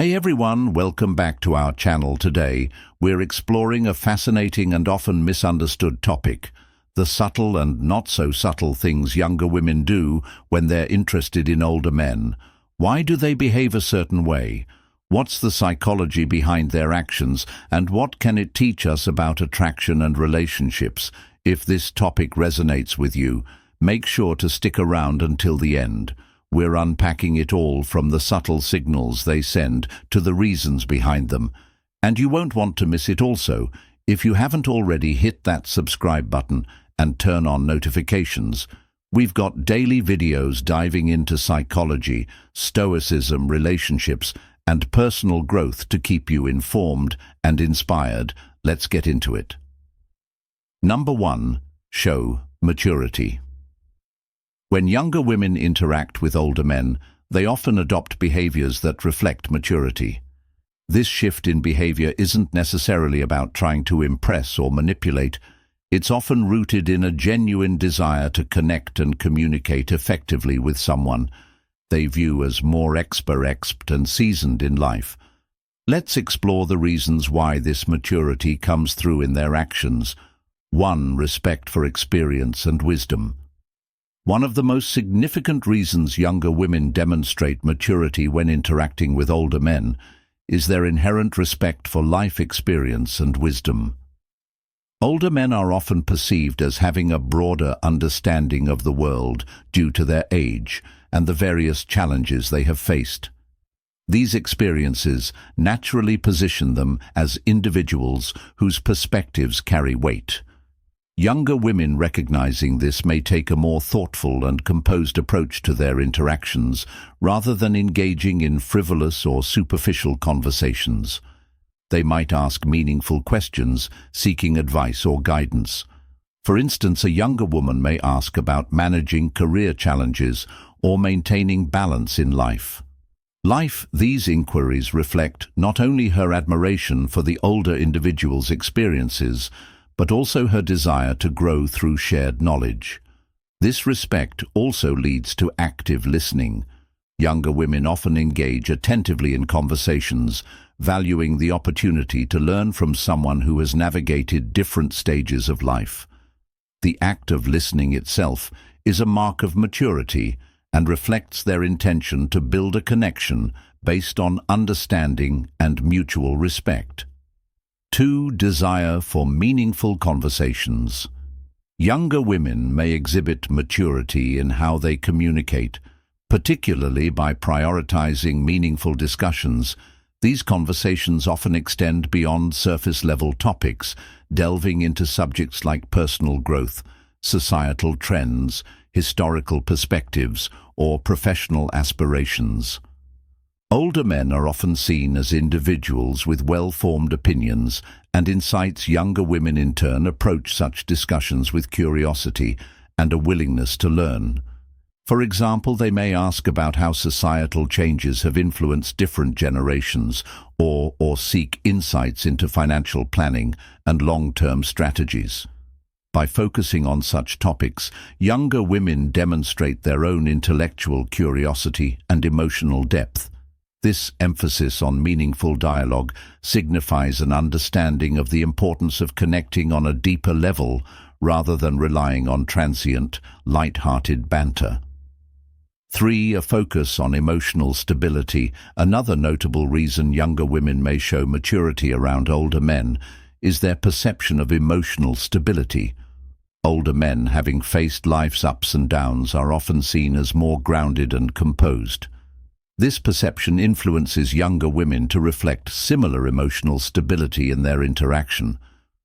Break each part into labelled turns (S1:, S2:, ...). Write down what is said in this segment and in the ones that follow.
S1: Hey everyone, welcome back to our channel. Today, we're exploring a fascinating and often misunderstood topic, the subtle and not so subtle things younger women do when they're interested in older men. Why do they behave a certain way? What's the psychology behind their actions, and what can it teach us about attraction and relationships? If this topic resonates with you, make sure to stick around until the end. We're unpacking it all, from the subtle signals they send to the reasons behind them. And you won't want to miss it also. If you haven't already, hit that subscribe button and turn on notifications. We've got daily videos diving into psychology, stoicism, relationships, and personal growth to keep you informed and inspired. Let's get into it. Number 1. Show maturity. When younger women interact with older men, they often adopt behaviors that reflect maturity. This shift in behavior isn't necessarily about trying to impress or manipulate. It's often rooted in a genuine desire to connect and communicate effectively with someone they view as more experienced and seasoned in life. Let's explore the reasons why this maturity comes through in their actions. 1. Respect for experience and wisdom. One of the most significant reasons younger women demonstrate maturity when interacting with older men is their inherent respect for life experience and wisdom. Older men are often perceived as having a broader understanding of the world due to their age and the various challenges they have faced. These experiences naturally position them as individuals whose perspectives carry weight. Younger women recognizing this may take a more thoughtful and composed approach to their interactions, rather than engaging in frivolous or superficial conversations. They might ask meaningful questions, seeking advice or guidance. For instance, a younger woman may ask about managing career challenges or maintaining balance in life. These inquiries reflect not only her admiration for the older individual's experiences, but also her desire to grow through shared knowledge. This respect also leads to active listening. Younger women often engage attentively in conversations, valuing the opportunity to learn from someone who has navigated different stages of life. The act of listening itself is a mark of maturity and reflects their intention to build a connection based on understanding and mutual respect. 2. Desire for meaningful conversations. Younger women may exhibit maturity in how they communicate, particularly by prioritizing meaningful discussions. These conversations often extend beyond surface-level topics, delving into subjects like personal growth, societal trends, historical perspectives, or professional aspirations. Older men are often seen as individuals with well-formed opinions, and insights. Younger women in turn approach such discussions with curiosity and a willingness to learn. For example, they may ask about how societal changes have influenced different generations, or seek insights into financial planning and long-term strategies. By focusing on such topics, younger women demonstrate their own intellectual curiosity and emotional depth. This emphasis on meaningful dialogue signifies an understanding of the importance of connecting on a deeper level rather than relying on transient, light-hearted banter. 3. A focus on emotional stability. Another notable reason younger women may show maturity around older men is their perception of emotional stability. Older men, having faced life's ups and downs, are often seen as more grounded and composed. This perception influences younger women to reflect similar emotional stability in their interaction.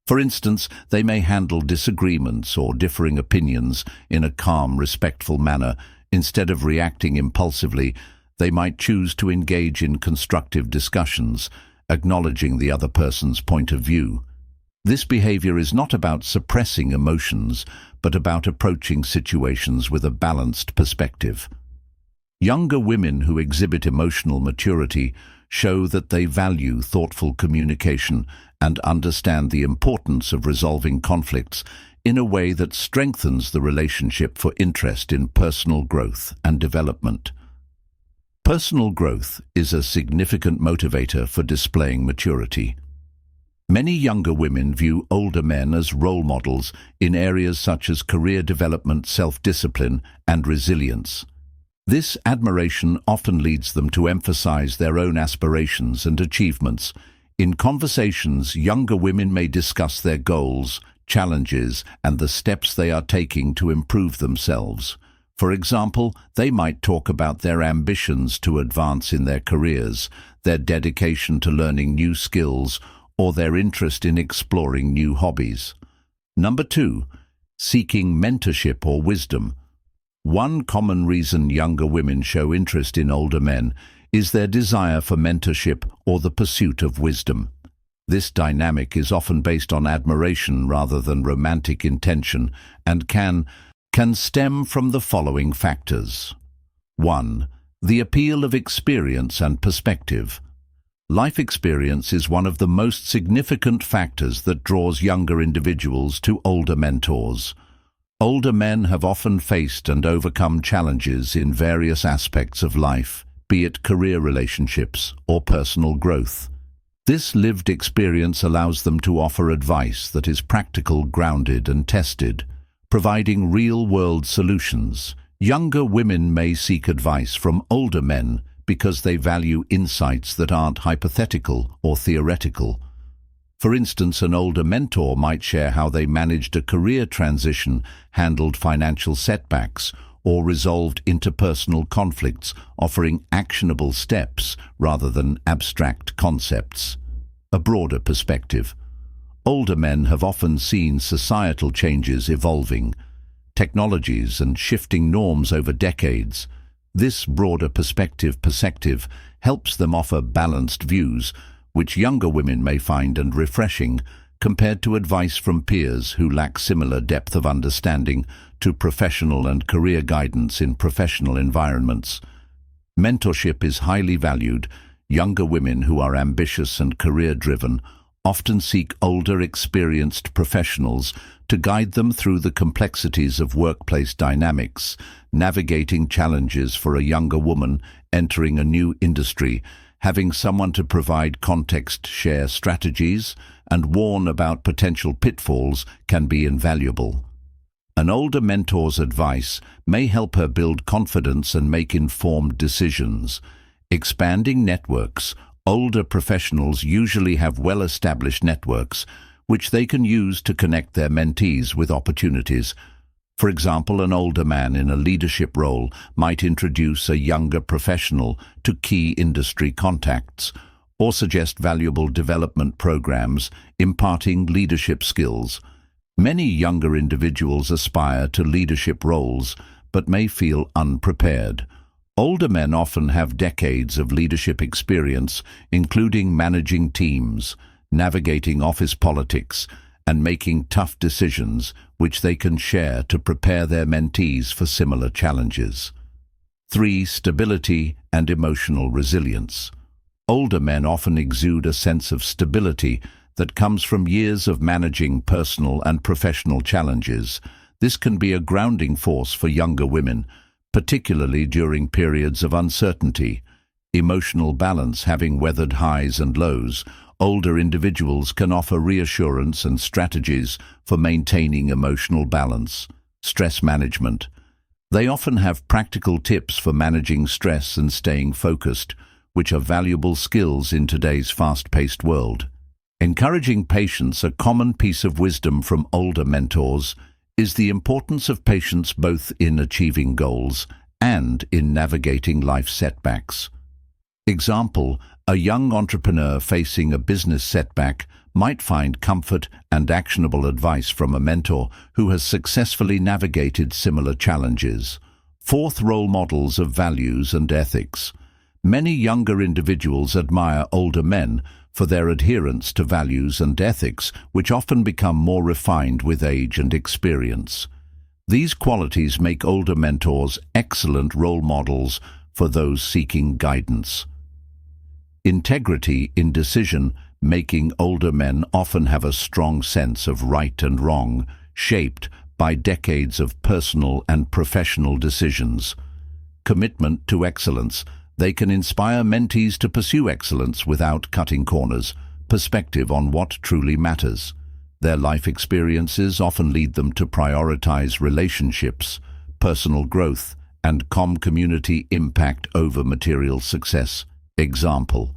S1: For instance, they may handle disagreements or differing opinions in a calm, respectful manner. Instead of reacting impulsively, they might choose to engage in constructive discussions, acknowledging the other person's point of view. This behavior is not about suppressing emotions, but about approaching situations with a balanced perspective. Younger women who exhibit emotional maturity show that they value thoughtful communication and understand the importance of resolving conflicts in a way that strengthens the relationship for interest in personal growth and development. Personal growth is a significant motivator for displaying maturity. Many younger women view older men as role models in areas such as career development, self-discipline, and resilience. This admiration often leads them to emphasize their own aspirations and achievements. In conversations, younger women may discuss their goals, challenges, and the steps they are taking to improve themselves. For example, they might talk about their ambitions to advance in their careers, their dedication to learning new skills, or their interest in exploring new hobbies. Number 2, seeking mentorship or wisdom. One common reason younger women show interest in older men is their desire for mentorship or the pursuit of wisdom. This dynamic is often based on admiration rather than romantic intention and can stem from the following factors. 1. The appeal of experience and perspective. Life experience is one of the most significant factors that draws younger individuals to older mentors. Older men have often faced and overcome challenges in various aspects of life, be it career relationships or personal growth. This lived experience allows them to offer advice that is practical, grounded, and tested, providing real-world solutions. Younger women may seek advice from older men because they value insights that aren't hypothetical or theoretical. For instance, an older mentor might share how they managed a career transition, handled financial setbacks, or resolved interpersonal conflicts, offering actionable steps rather than abstract concepts. A broader perspective. Older men have often seen societal changes evolving, technologies and shifting norms over decades. This broader perspective helps them offer balanced views, which younger women may find refreshing, compared to advice from peers who lack similar depth of understanding to professional and career guidance in professional environments. Mentorship is highly valued. Younger women who are ambitious and career-driven often seek older, experienced professionals to guide them through the complexities of workplace dynamics. Navigating challenges for a younger woman entering a new industry, having someone to provide context, share strategies, and warn about potential pitfalls can be invaluable. An older mentor's advice may help her build confidence and make informed decisions. Expanding networks. Older professionals usually have well-established networks, which they can use to connect their mentees with opportunities. For example, an older man in a leadership role might introduce a younger professional to key industry contacts, or suggest valuable development programs, imparting leadership skills. Many younger individuals aspire to leadership roles, but may feel unprepared. Older men often have decades of leadership experience, including managing teams, navigating office politics, and making tough decisions, which they can share to prepare their mentees for similar challenges. 3. Stability and emotional resilience. Older men often exude a sense of stability that comes from years of managing personal and professional challenges. This can be a grounding force for younger women, particularly during periods of uncertainty. Emotional balance. Having weathered highs and lows, older individuals can offer reassurance and strategies for maintaining emotional balance. Stress management. They often have practical tips for managing stress and staying focused, which are valuable skills in today's fast-paced world. Encouraging patience. A common piece of wisdom from older mentors is the importance of patience both in achieving goals and in navigating life setbacks. Example, a young entrepreneur facing a business setback might find comfort and actionable advice from a mentor who has successfully navigated similar challenges. 4th, role models of values and ethics. Many younger individuals admire older men for their adherence to values and ethics, which often become more refined with age and experience. These qualities make older mentors excellent role models for those seeking guidance. Integrity in decision-making. Older men often have a strong sense of right and wrong, shaped by decades of personal and professional decisions. Commitment to excellence. They can inspire mentees to pursue excellence without cutting corners, perspective on what truly matters. Their life experiences often lead them to prioritize relationships, personal growth, and community impact over material success. Example: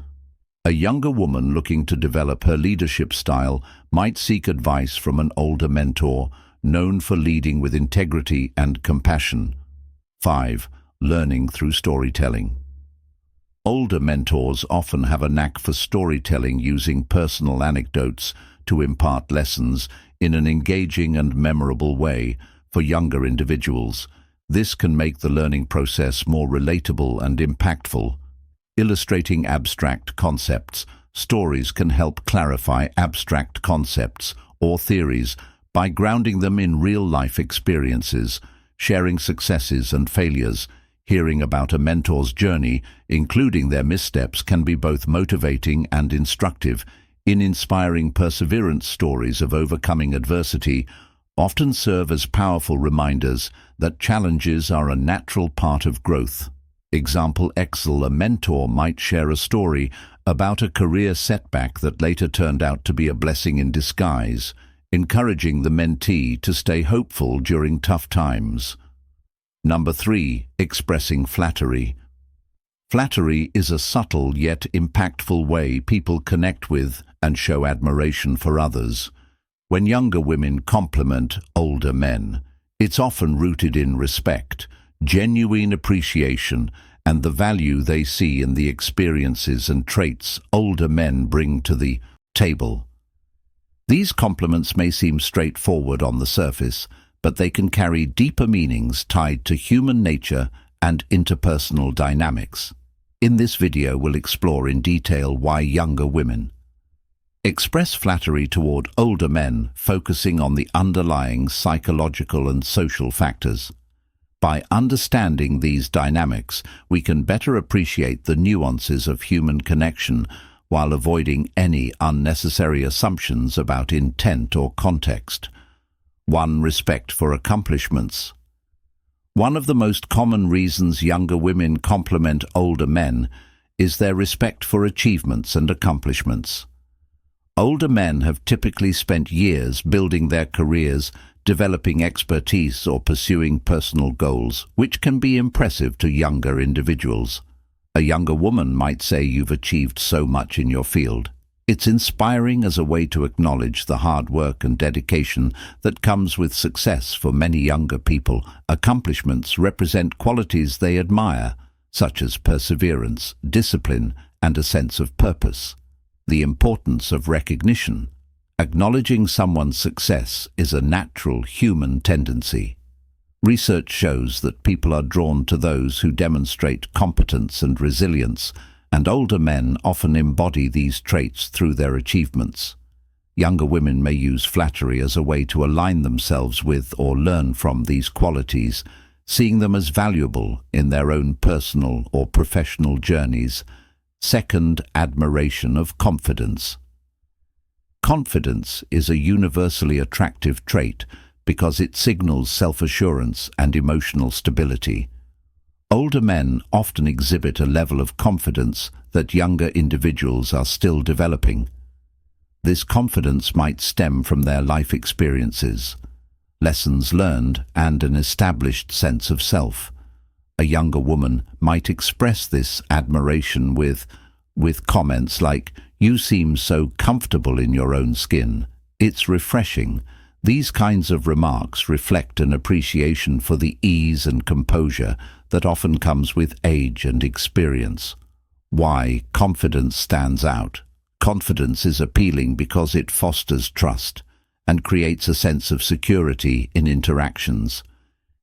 S1: a younger woman looking to develop her leadership style might seek advice from an older mentor, known for leading with integrity and compassion. 5. Learning through storytelling. Older mentors often have a knack for storytelling, using personal anecdotes to impart lessons in an engaging and memorable way. For younger individuals, this can make the learning process more relatable and impactful. Illustrating abstract concepts. Stories can help clarify abstract concepts or theories by grounding them in real-life experiences. Sharing successes and failures. Hearing about a mentor's journey, including their missteps, can be both motivating and instructive. Inspiring perseverance stories of overcoming adversity often serve as powerful reminders that challenges are a natural part of growth. Example: a mentor might share a story about a career setback that later turned out to be a blessing in disguise, encouraging the mentee to stay hopeful during tough times. Number 3. Expressing flattery. Flattery is a subtle yet impactful way people connect with and show admiration for others. When younger women compliment older men, it's often rooted in respect, genuine appreciation, and the value they see in the experiences and traits older men bring to the table. These compliments may seem straightforward on the surface, but they can carry deeper meanings tied to human nature and interpersonal dynamics. In this video, we'll explore in detail why younger women express flattery toward older men, focusing on the underlying psychological and social factors. By understanding these dynamics, we can better appreciate the nuances of human connection while avoiding any unnecessary assumptions about intent or context. 1. Respect for accomplishments. One of the most common reasons younger women compliment older men is their respect for achievements and accomplishments. Older men have typically spent years building their careers, developing expertise, or pursuing personal goals, which can be impressive to younger individuals. A younger woman might say, "You've achieved so much in your field." It's inspiring as a way to acknowledge the hard work and dedication that comes with success. For many younger people, accomplishments represent qualities they admire, such as perseverance, discipline, and a sense of purpose. The importance of recognition. Acknowledging someone's success is a natural human tendency. Research shows that people are drawn to those who demonstrate competence and resilience, and older men often embody these traits through their achievements. Younger women may use flattery as a way to align themselves with or learn from these qualities, seeing them as valuable in their own personal or professional journeys. 2. Admiration of confidence. Confidence is a universally attractive trait because it signals self-assurance and emotional stability. Older men often exhibit a level of confidence that younger individuals are still developing. This confidence might stem from their life experiences, lessons learned, and an established sense of self. A younger woman might express this admiration with comments like, "You seem so comfortable in your own skin. It's refreshing." These kinds of remarks reflect an appreciation for the ease and composure that often comes with age and experience. Why confidence stands out. Confidence is appealing because it fosters trust and creates a sense of security in interactions.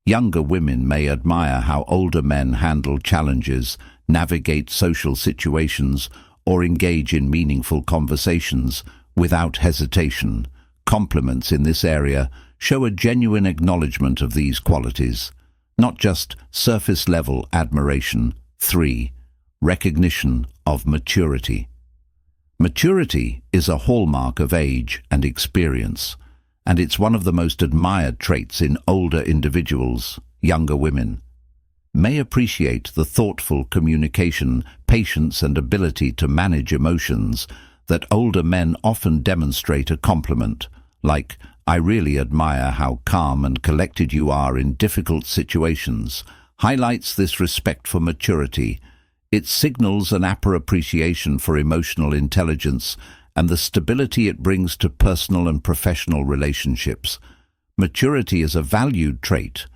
S1: Younger women may admire how older men handle challenges, navigate social situations, or engage in meaningful conversations without hesitation. Compliments in this area show a genuine acknowledgement of these qualities, not just surface-level admiration. 3. Recognition of maturity. Maturity is a hallmark of age and experience, and it's one of the most admired traits in older individuals, younger women. may appreciate the thoughtful communication, patience and ability to manage emotions that older men often demonstrate a compliment, like, "I really admire how calm and collected you are in difficult situations," highlights this respect for maturity. It signals an appreciation for emotional intelligence and the stability it brings to personal and professional relationships. Maturity is a valued trait.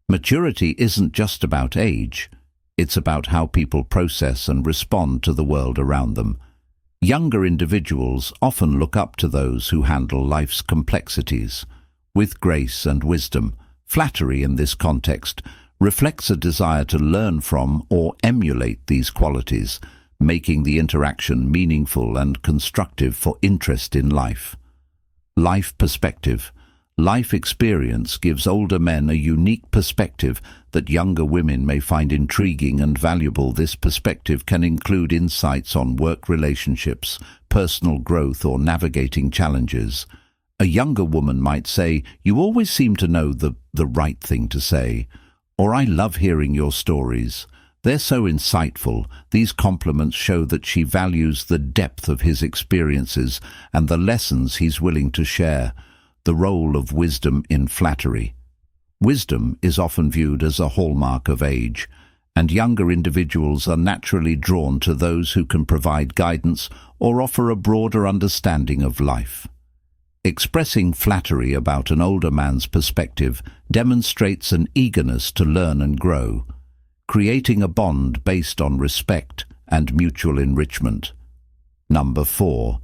S1: Maturity isn't just about age. It's about how people process and respond to the world around them. Younger individuals often look up to those who handle life's complexities with grace and wisdom. Flattery in this context reflects a desire to learn from or emulate these qualities, making the interaction meaningful and constructive for interest in life. Life perspective. Life experience gives older men a unique perspective that younger women may find intriguing and valuable. This perspective can include insights on work relationships, personal growth, or navigating challenges. A younger woman might say, "You always seem to know the right thing to say," or "I love hearing your stories. They're so insightful." These compliments show that she values the depth of his experiences and the lessons he's willing to share. The role of wisdom in flattery. Wisdom is often viewed as a hallmark of age, and younger individuals are naturally drawn to those who can provide guidance or offer a broader understanding of life. Expressing flattery about an older man's perspective demonstrates an eagerness to learn and grow, creating a bond based on respect and mutual enrichment. Number 4.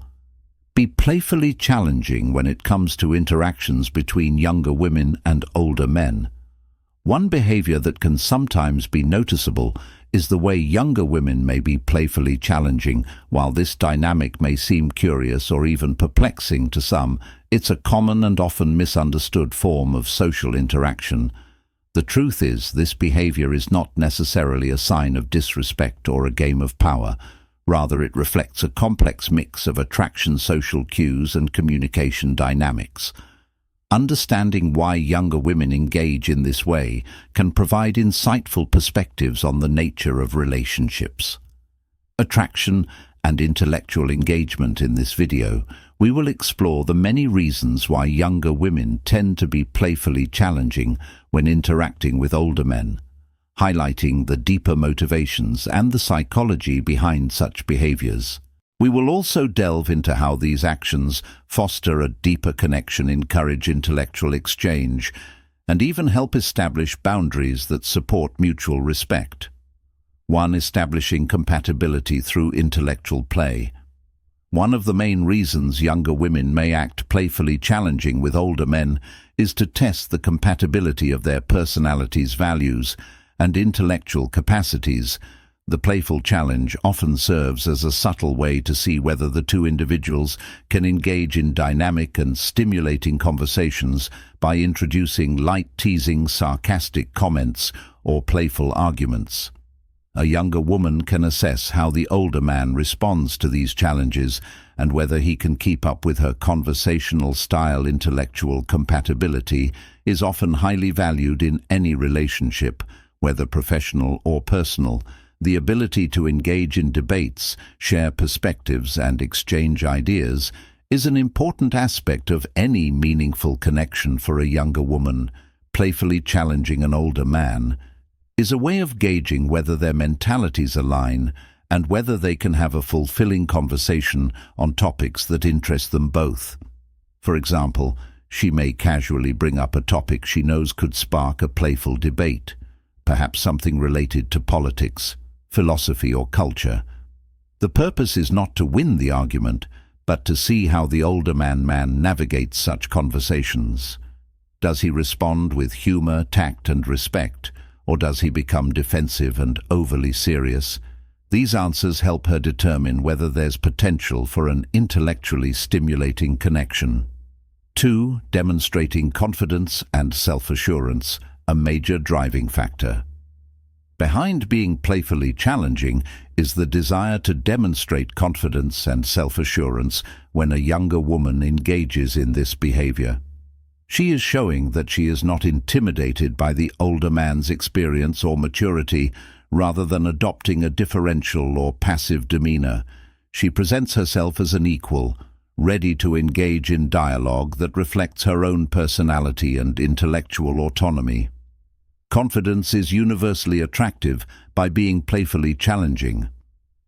S1: Be playfully challenging when it comes to interactions between younger women and older men. One behavior that can sometimes be noticeable is the way younger women may be playfully challenging. While this dynamic may seem curious or even perplexing to some, it's a common and often misunderstood form of social interaction. The truth is, this behavior is not necessarily a sign of disrespect or a game of power. Rather, it reflects a complex mix of attraction, social cues, and communication dynamics. Understanding why younger women engage in this way can provide insightful perspectives on the nature of relationships. Attraction and intellectual engagement. In this video, we will explore the many reasons why younger women tend to be playfully challenging when interacting with older men, highlighting the deeper motivations and the psychology behind such behaviors. We will also delve into how these actions foster a deeper connection, encourage intellectual exchange, and even help establish boundaries that support mutual respect. 1. Establishing compatibility through intellectual play. One of the main reasons younger women may act playfully challenging with older men is to test the compatibility of their personalities, values, and intellectual capacities. The playful challenge often serves as a subtle way to see whether the two individuals can engage in dynamic and stimulating conversations by introducing light, teasing, sarcastic comments or playful arguments. A younger woman can assess how the older man responds to these challenges and whether he can keep up with her conversational style. Intellectual compatibility is often highly valued in any relationship, whether professional or personal. The ability to engage in debates, share perspectives, and exchange ideas is an important aspect of any meaningful connection for a younger woman. Playfully challenging an older man is a way of gauging whether their mentalities align and whether they can have a fulfilling conversation on topics that interest them both. For example, she may casually bring up a topic she knows could spark a playful debate, perhaps something related to politics, philosophy, or culture. The purpose is not to win the argument, but to see how the older man navigates such conversations. Does he respond with humor, tact, and respect, or does he become defensive and overly serious? These answers help her determine whether there's potential for an intellectually stimulating connection. 2. Demonstrating confidence and self-assurance, a major driving factor. Behind being playfully challenging is the desire to demonstrate confidence and self-assurance when a younger woman engages in this behavior. She is showing that she is not intimidated by the older man's experience or maturity, rather than adopting a differential or passive demeanor. She presents herself as an equal, ready to engage in dialogue that reflects her own personality and intellectual autonomy. Confidence is universally attractive by being playfully challenging.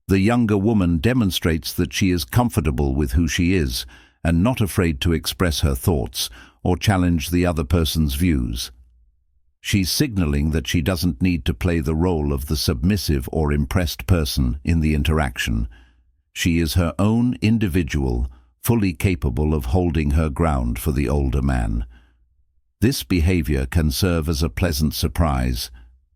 S1: The younger woman demonstrates that she is comfortable with who she is and not afraid to express her thoughts or challenge the other person's views. She's signaling that she doesn't need to play the role of the submissive or impressed person in the interaction. She is her own individual, fully capable of holding her ground for the older man. This behavior can serve as a pleasant surprise.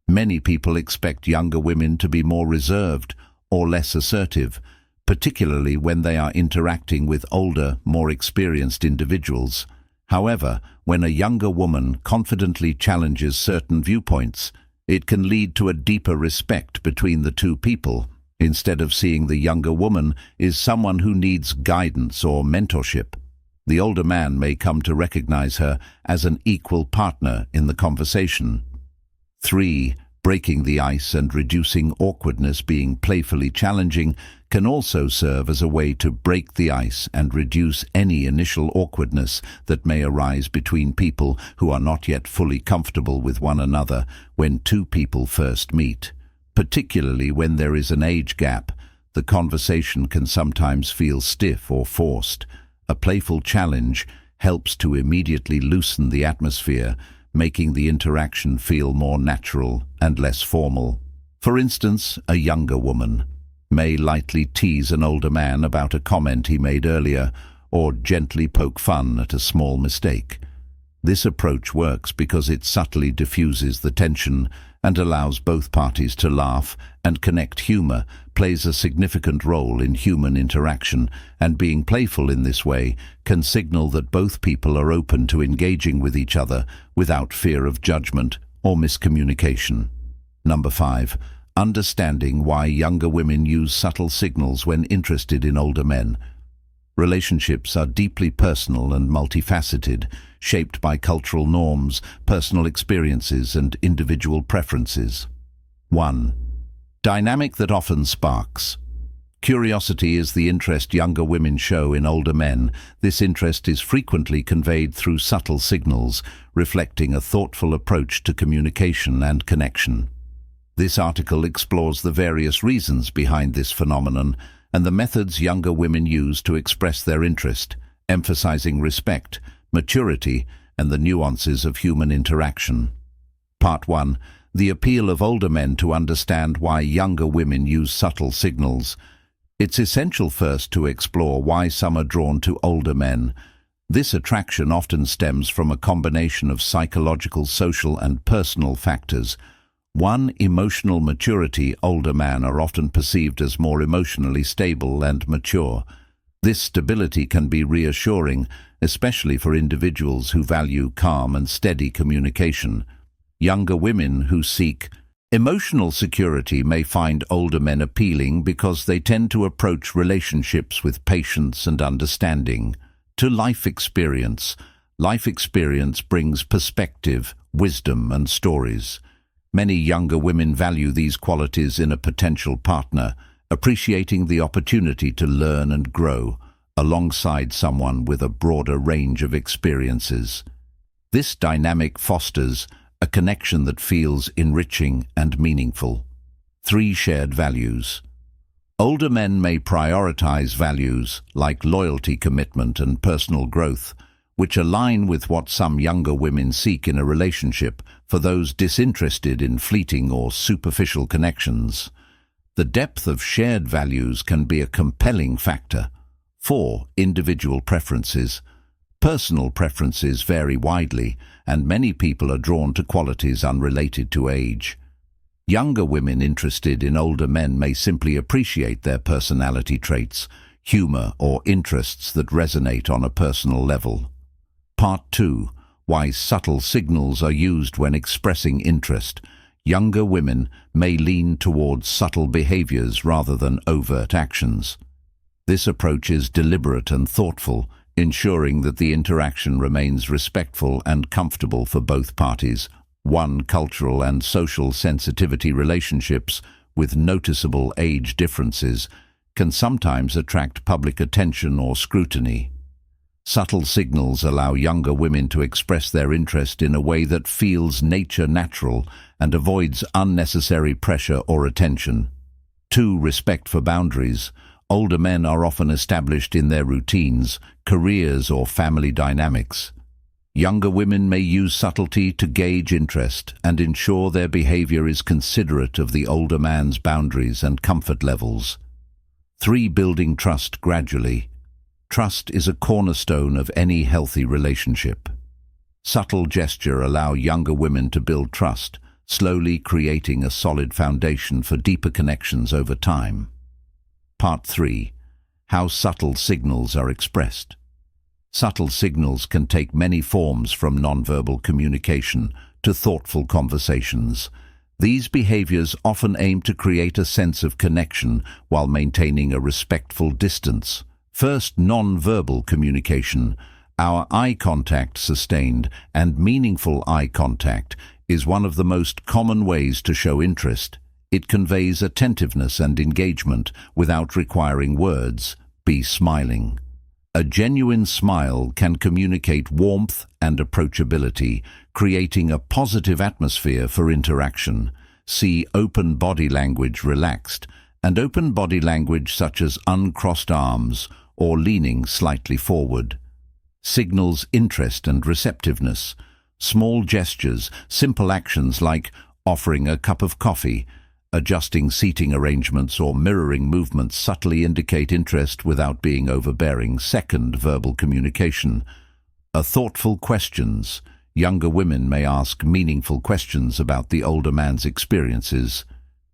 S1: Many people expect younger women to be more reserved or less assertive, particularly when they are interacting with older, more experienced individuals. However, when a younger woman confidently challenges certain viewpoints, it can lead to a deeper respect between the two people. Instead of seeing the younger woman as someone who needs guidance or mentorship, the older man may come to recognize her as an equal partner in the conversation. 3. Breaking the ice and reducing awkwardness. Being playfully challenging can also serve as a way to break the ice and reduce any initial awkwardness that may arise between people who are not yet fully comfortable with one another when two people first meet. Particularly when there is an age gap, the conversation can sometimes feel stiff or forced. A playful challenge helps to immediately loosen the atmosphere, making the interaction feel more natural and less formal. For instance, a younger woman may lightly tease an older man about a comment he made earlier, or gently poke fun at a small mistake. This approach works because it subtly diffuses the tension and allows both parties to laugh and connect. Humor plays a significant role in human interaction, and being playful in this way can signal that both people are open to engaging with each other without fear of judgment or miscommunication. Number 5. Understanding why younger women use subtle signals when interested in older men. Relationships are deeply personal and multifaceted, shaped by cultural norms, personal experiences, and individual preferences. 1. Dynamic that often sparks. Curiosity is the interest younger women show in older men. This interest is frequently conveyed through subtle signals, reflecting a thoughtful approach to communication and connection. This article explores the various reasons behind this phenomenon and the methods younger women use to express their interest, emphasizing respect, maturity, and the nuances of human interaction. Part 1. The appeal of older men to understand why younger women use subtle signals. It's essential first to explore why some are drawn to older men. This attraction often stems from a combination of psychological, social, and personal factors. 1. Emotional maturity. Older men are often perceived as more emotionally stable and mature. This stability can be reassuring, especially for individuals who value calm and steady communication. Younger women who seek emotional security may find older men appealing because they tend to approach relationships with patience and understanding. 2. Life experience. Life experience brings perspective, wisdom, and stories. Many younger women value these qualities in a potential partner, appreciating the opportunity to learn and grow alongside someone with a broader range of experiences. This dynamic fosters a connection that feels enriching and meaningful. 3. Shared values. Older men may prioritize values like loyalty, commitment, and personal growth, which align with what some younger women seek in a relationship. For those disinterested in fleeting or superficial connections, the depth of shared values can be a compelling factor. 4. Individual preferences. Personal preferences vary widely, and many people are drawn to qualities unrelated to age. Younger women interested in older men may simply appreciate their personality traits, humor, or interests that resonate on a personal level. Part 2. Why subtle signals are used when expressing interest. Younger women may lean towards subtle behaviors rather than overt actions. This approach is deliberate and thoughtful, ensuring that the interaction remains respectful and comfortable for both parties. 1. Cultural and social sensitivity. Relationships with noticeable age differences can sometimes attract public attention or scrutiny. Subtle signals allow younger women to express their interest in a way that feels natural and avoids unnecessary pressure or attention. 2. Respect for boundaries. Older men are often established in their routines, careers, or family dynamics. Younger women may use subtlety to gauge interest and ensure their behavior is considerate of the older man's boundaries and comfort levels. 3. Building trust gradually. Trust is a cornerstone of any healthy relationship. Subtle gestures allow younger women to build trust, slowly creating a solid foundation for deeper connections over time. Part 3. How subtle signals are expressed. Subtle signals can take many forms, from nonverbal communication to thoughtful conversations. These behaviors often aim to create a sense of connection while maintaining a respectful distance. First, nonverbal communication. Our eye contact, sustained and meaningful eye contact, is one of the most common ways to show interest. It conveys attentiveness and engagement without requiring words. Be smiling. A genuine smile can communicate warmth and approachability, creating a positive atmosphere for interaction. See open body language. Relaxed and open body language such as uncrossed arms or leaning slightly forward signals interest and receptiveness. Small gestures, simple actions like offering a cup of coffee, adjusting seating arrangements, or mirroring movements subtly indicate interest without being overbearing. Second, verbal communication. Thoughtful questions. Younger women may ask meaningful questions about the older man's experiences,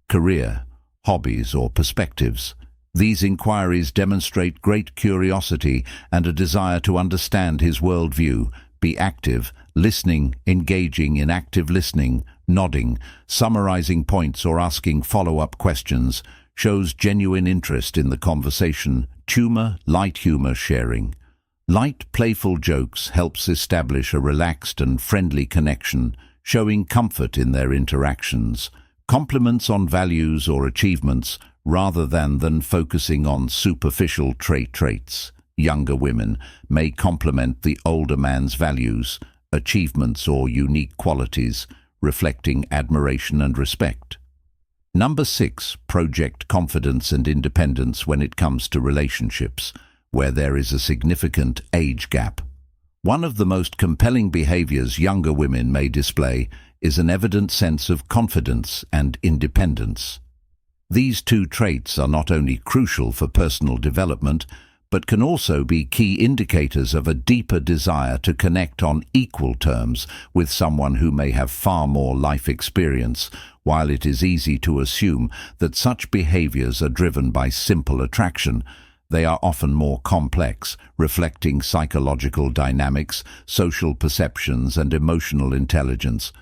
S1: career, hobbies, or perspectives. These inquiries demonstrate great curiosity and a desire to understand his worldview. Be active, listening, engaging in active listening, nodding, summarizing points, or asking follow-up questions shows genuine interest in the conversation. Light humor sharing. Light, playful jokes helps establish a relaxed and friendly connection, showing comfort in their interactions. Compliments on values or achievements rather than focusing on superficial traits. Younger women may compliment the older man's values, achievements, or unique qualities, reflecting admiration and respect. Number 6. Project confidence and independence when it comes to relationships, where there is a significant age gap. One of the most compelling behaviors younger women may display is an evident sense of confidence and independence. These two traits are not only crucial for personal development, but can also be key indicators of a deeper desire to connect on equal terms with someone who may have far more life experience. While it is easy to assume that such behaviors are driven by simple attraction, they are often more complex, reflecting psychological dynamics, social perceptions, and emotional intelligence.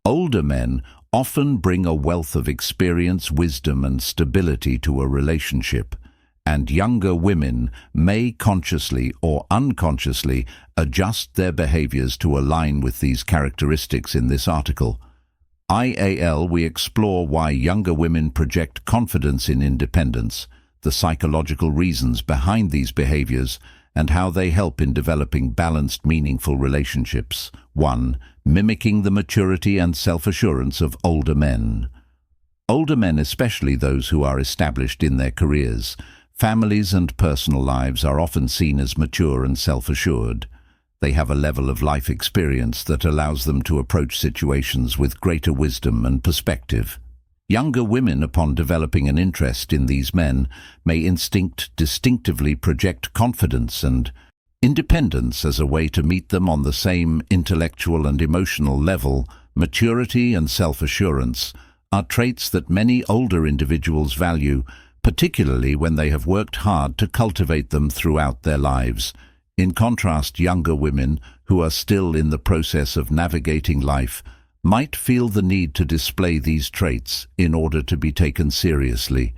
S1: Older men often bring a wealth of experience, wisdom, and stability to a relationship, and younger women may consciously or unconsciously adjust their behaviors to align with these characteristics. In this article, we explore why younger women project confidence in independence, the psychological reasons behind these behaviors, and how they help in developing balanced, meaningful relationships. 1. Mimicking the maturity and self-assurance of older men. Older men, especially those who are established in their careers, families, and personal lives, are often seen as mature and self-assured. They have a level of life experience that allows them to approach situations with greater wisdom and perspective. Younger women, upon developing an interest in these men, may distinctively project confidence and independence as a way to meet them on the same intellectual and emotional level. Maturity and self-assurance are traits that many older individuals value, particularly when they have worked hard to cultivate them throughout their lives. In contrast, younger women, who are still in the process of navigating life, might feel the need to display these traits in order to be taken seriously.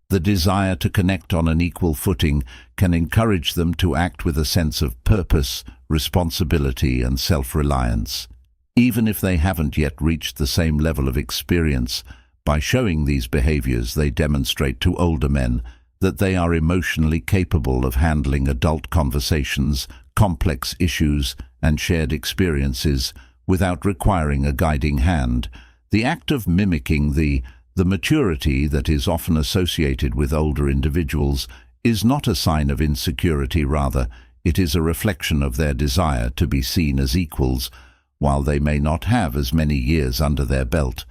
S1: The desire to connect on an equal footing can encourage them to act with a sense of purpose, responsibility, and self-reliance. Even if they haven't yet reached the same level of experience, by showing these behaviors they demonstrate to older men that they are emotionally capable of handling adult conversations, complex issues, and shared experiences without requiring a guiding hand. The act of mimicking the maturity that is often associated with older individuals is not a sign of insecurity. Rather, it is a reflection of their desire to be seen as equals. While they may not have as many years under their belt,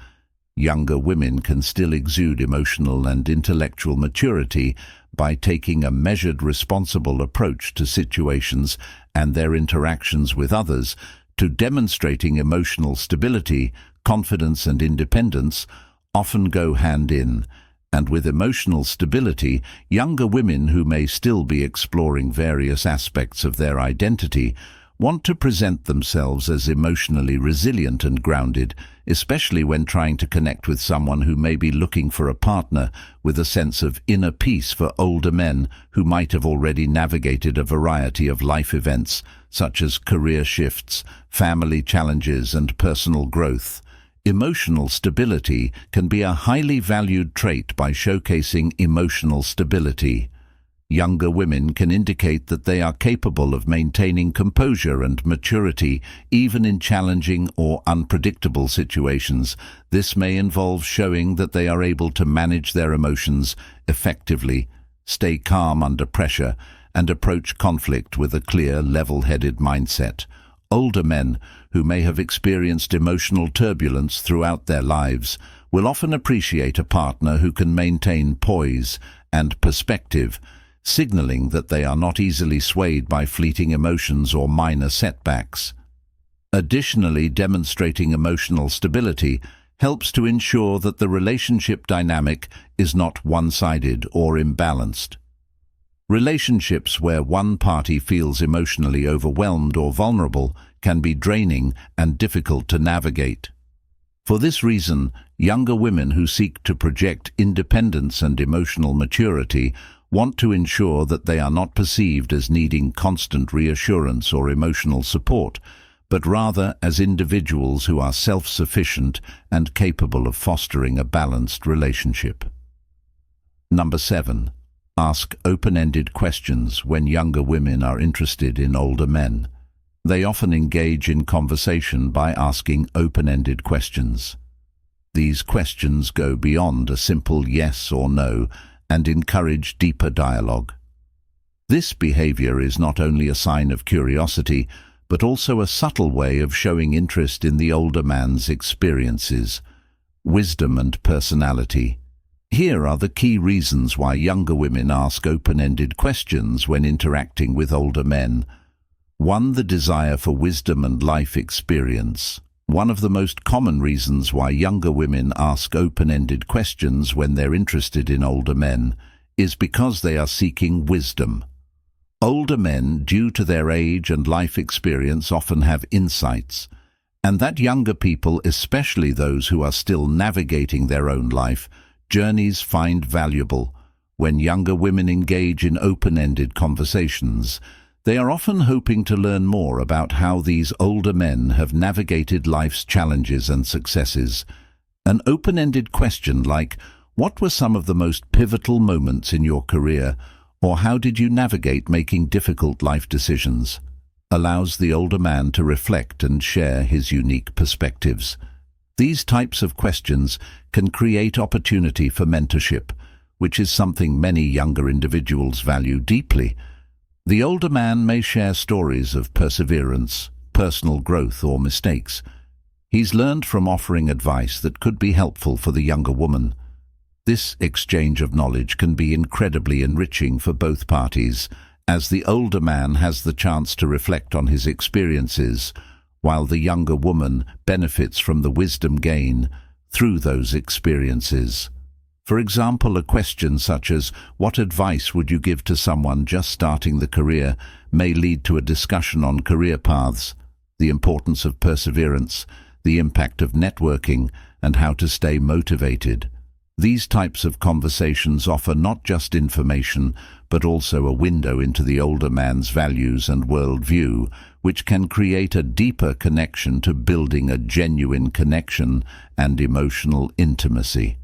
S1: younger women can still exude emotional and intellectual maturity by taking a measured, responsible approach to situations and their interactions with others. To demonstrating emotional stability, confidence and independence often go hand in, and with emotional stability, younger women who may still be exploring various aspects of their identity want to present themselves as emotionally resilient and grounded, especially when trying to connect with someone who may be looking for a partner with a sense of inner peace. For older men who might have already navigated a variety of life events, such as career shifts, family challenges, and personal growth, emotional stability can be a highly valued trait. By showcasing emotional stability, younger women can indicate that they are capable of maintaining composure and maturity even in challenging or unpredictable situations. This may involve showing that they are able to manage their emotions effectively, stay calm under pressure, and approach conflict with a clear, level-headed mindset. Older men who may have experienced emotional turbulence throughout their lives will often appreciate a partner who can maintain poise and perspective, signaling that they are not easily swayed by fleeting emotions or minor setbacks. Additionally, demonstrating emotional stability helps to ensure that the relationship dynamic is not one-sided or imbalanced. Relationships where one party feels emotionally overwhelmed or vulnerable can be draining and difficult to navigate. For this reason, younger women who seek to project independence and emotional maturity want to ensure that they are not perceived as needing constant reassurance or emotional support, but rather as individuals who are self-sufficient and capable of fostering a balanced relationship. Number 7. Ask open-ended questions when younger women are interested in older men. They often engage in conversation by asking open-ended questions. These questions go beyond a simple yes or no and encourage deeper dialogue. This behavior is not only a sign of curiosity, but also a subtle way of showing interest in the older man's experiences, wisdom, and personality. Here are the key reasons why younger women ask open-ended questions when interacting with older men. 1. The desire for wisdom and life experience. One of the most common reasons why younger women ask open-ended questions when they're interested in older men is because they are seeking wisdom. Older men, due to their age and life experience, often have insights, and that younger people, especially those who are still navigating their own life journeys, find valuable. When younger women engage in open-ended conversations, they are often hoping to learn more about how these older men have navigated life's challenges and successes. An open-ended question like, "What were some of the most pivotal moments in your career?" or "How did you navigate making difficult life decisions?" allows the older man to reflect and share his unique perspectives. These types of questions can create opportunity for mentorship, which is something many younger individuals value deeply. The older man may share stories of perseverance, personal growth, or mistakes he's learned from, offering advice that could be helpful for the younger woman. This exchange of knowledge can be incredibly enriching for both parties, as the older man has the chance to reflect on his experiences, while the younger woman benefits from the wisdom gained through those experiences. For example, a question such as, "What advice would you give to someone just starting the career?" may lead to a discussion on career paths, the importance of perseverance, the impact of networking, and how to stay motivated. These types of conversations offer not just information, but also a window into the older man's values and worldview, which can create a deeper connection to building a genuine connection and emotional intimacy.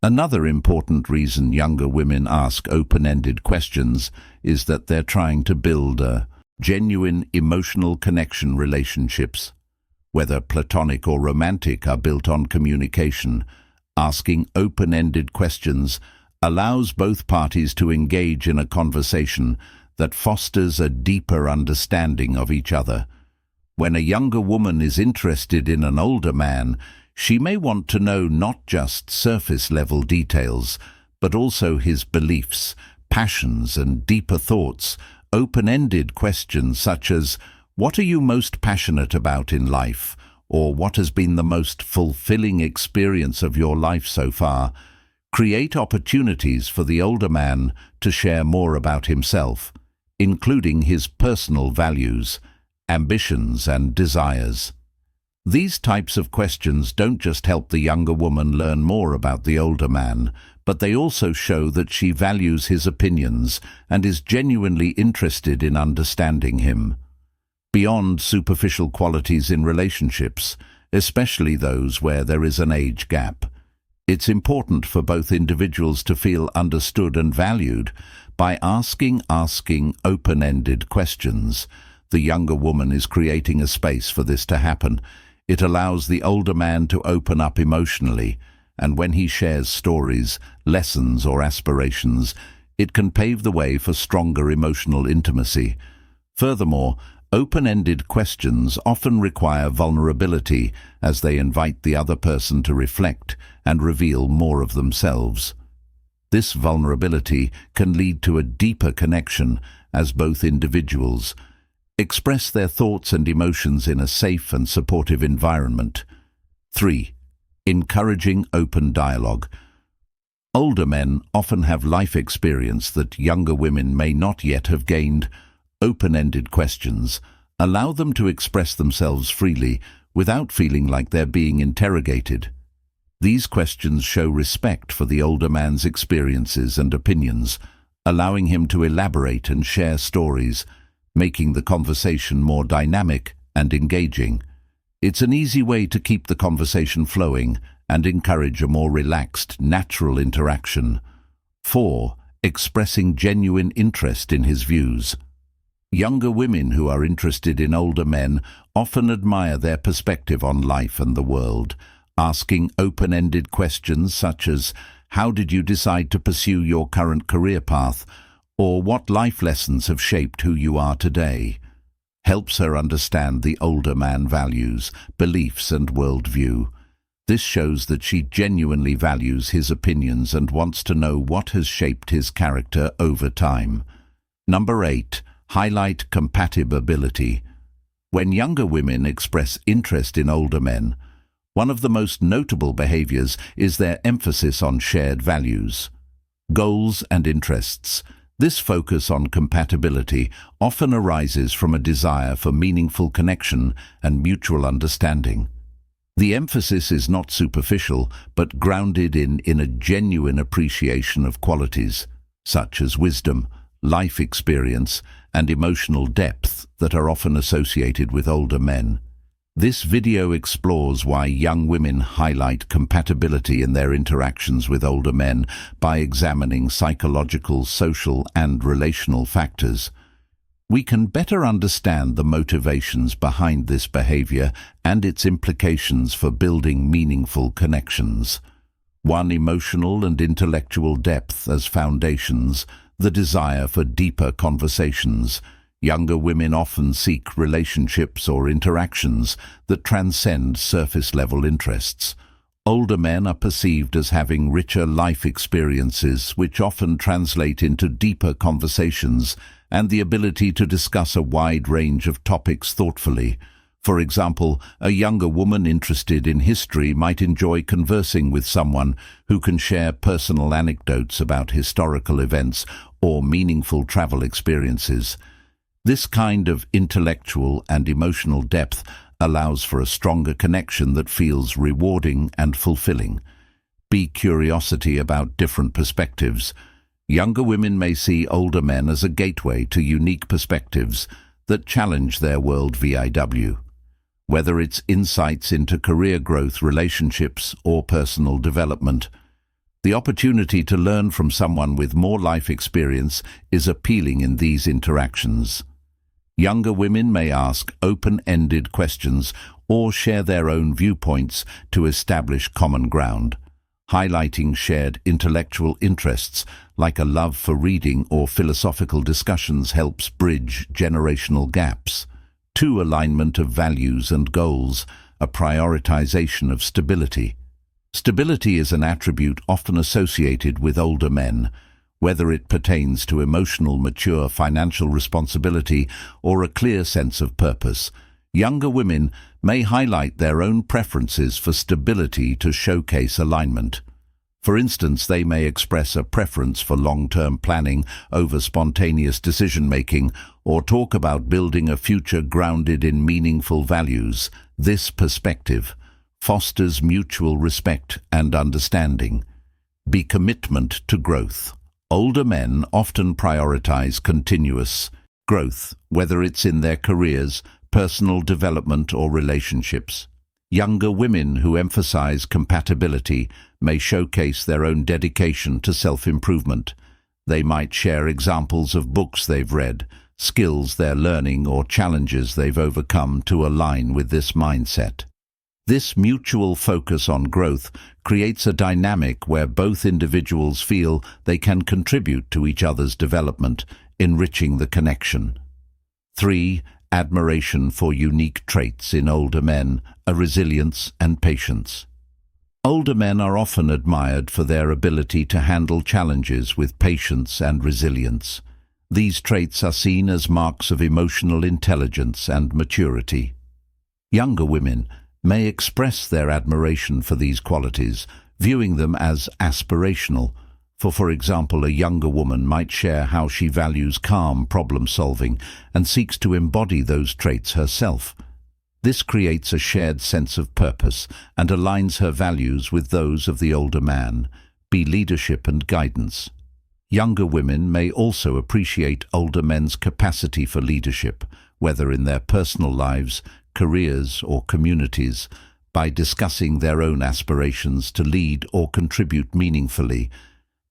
S1: Another important reason younger women ask open-ended questions is that they're trying to build a genuine emotional connection. Relationships, whether platonic or romantic, are built on communication. Asking open-ended questions allows both parties to engage in a conversation that fosters a deeper understanding of each other. When a younger woman is interested in an older man, she may want to know not just surface-level details, but also his beliefs, passions, and deeper thoughts. Open-ended questions such as, "What are you most passionate about in life?" or "What has been the most fulfilling experience of your life so far?" create opportunities for the older man to share more about himself, including his personal values, ambitions, and desires. These types of questions don't just help the younger woman learn more about the older man, but they also show that she values his opinions and is genuinely interested in understanding him. Beyond superficial qualities in relationships, especially those where there is an age gap, it's important for both individuals to feel understood and valued. By asking open-ended questions, the younger woman is creating a space for this to happen. It allows the older man to open up emotionally, and when he shares stories, lessons, or aspirations, it can pave the way for stronger emotional intimacy. Furthermore, open-ended questions often require vulnerability, as they invite the other person to reflect and reveal more of themselves. This vulnerability can lead to a deeper connection, as both individuals express their thoughts and emotions in a safe and supportive environment. 3. Encouraging open dialogue. Older men often have life experience that younger women may not yet have gained. Open-ended questions allow them to express themselves freely without feeling like they're being interrogated. These questions show respect for the older man's experiences and opinions, allowing him to elaborate and share stories, making the conversation more dynamic and engaging. It's an easy way to keep the conversation flowing and encourage a more relaxed, natural interaction. 4. Expressing genuine interest in his views. Younger women who are interested in older men often admire their perspective on life and the world. Asking open-ended questions such as, "How did you decide to pursue your current career path?" or "What life lessons have shaped who you are today?" helps her understand the older man's values, beliefs, and worldview. This shows that she genuinely values his opinions and wants to know what has shaped his character over time. Number 8. Highlight compatibility. When younger women express interest in older men, one of the most notable behaviors is their emphasis on shared values, goals, and interests. This focus on compatibility often arises from a desire for meaningful connection and mutual understanding. The emphasis is not superficial, but grounded in a genuine appreciation of qualities, such as wisdom, life experience, and emotional depth that are often associated with older men. This video explores why young women highlight compatibility in their interactions with older men by examining psychological, social, and relational factors. We can better understand the motivations behind this behavior and its implications for building meaningful connections. 1. Emotional and intellectual depth as foundations, the desire for deeper conversations. Younger women often seek relationships or interactions that transcend surface-level interests. Older men are perceived as having richer life experiences, which often translate into deeper conversations and the ability to discuss a wide range of topics thoughtfully. For example, a younger woman interested in history might enjoy conversing with someone who can share personal anecdotes about historical events or meaningful travel experiences. This kind of intellectual and emotional depth allows for a stronger connection that feels rewarding and fulfilling. Be curiosity about different perspectives. Younger women may see older men as a gateway to unique perspectives that challenge their world VIW. Whether it's insights into career growth, relationships, or personal development, the opportunity to learn from someone with more life experience is appealing in these interactions. Younger women may ask open-ended questions or share their own viewpoints to establish common ground. Highlighting shared intellectual interests like a love for reading or philosophical discussions helps bridge generational gaps. 2. Alignment of values and goals, a prioritization of stability. Stability is an attribute often associated with older men, whether it pertains to emotional, mature financial responsibility or a clear sense of purpose. Younger women may highlight their own preferences for stability to showcase alignment. For instance, they may express a preference for long-term planning over spontaneous decision-making or talk about building a future grounded in meaningful values. This perspective fosters mutual respect and understanding. B. Commitment to growth. Older men often prioritize continuous growth, whether it's in their careers, personal development, or relationships. Younger women who emphasize compatibility may showcase their own dedication to self-improvement. They might share examples of books they've read, skills they're learning, or challenges they've overcome to align with this mindset. This mutual focus on growth creates a dynamic where both individuals feel they can contribute to each other's development, enriching the connection. 3. Admiration for unique traits in older men, a resilience and patience. Older men are often admired for their ability to handle challenges with patience and resilience. These traits are seen as marks of emotional intelligence and maturity. Younger women may express their admiration for these qualities, viewing them as aspirational. For example, a younger woman might share how she values calm problem-solving and seeks to embody those traits herself. This creates a shared sense of purpose and aligns her values with those of the older man. B. Leadership and guidance. Younger women may also appreciate older men's capacity for leadership, whether in their personal lives, careers, or communities. By discussing their own aspirations to lead or contribute meaningfully,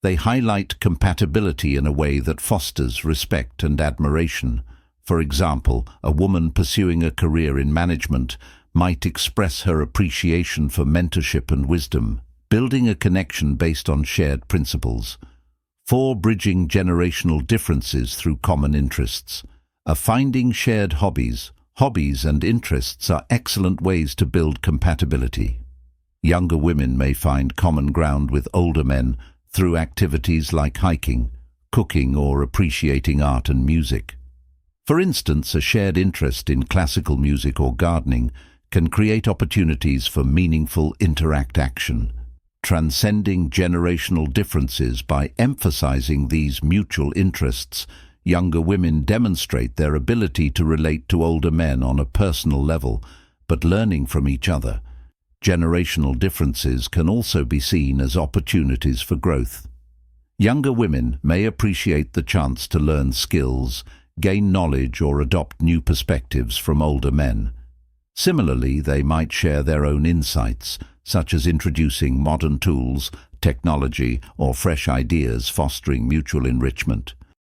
S1: they highlight compatibility in a way that fosters respect and admiration. For example, a woman pursuing a career in management might express her appreciation for mentorship and wisdom, building a connection based on shared principles. 4. Bridging generational differences through common interests. Finding shared hobbies. Hobbies and interests are excellent ways to build compatibility. Younger women may find common ground with older men through activities like hiking, cooking, or appreciating art and music. For instance, a shared interest in classical music or gardening can create opportunities for meaningful interaction. Transcending generational differences by emphasizing these mutual interests, younger women demonstrate their ability to relate to older men on a personal level, but learning from each other. Generational differences can also be seen as opportunities for growth. Younger women may appreciate the chance to learn skills, gain knowledge, or adopt new perspectives from older men. Similarly, they might share their own insights, such as introducing modern tools, technology, or fresh ideas, fostering mutual enrichment.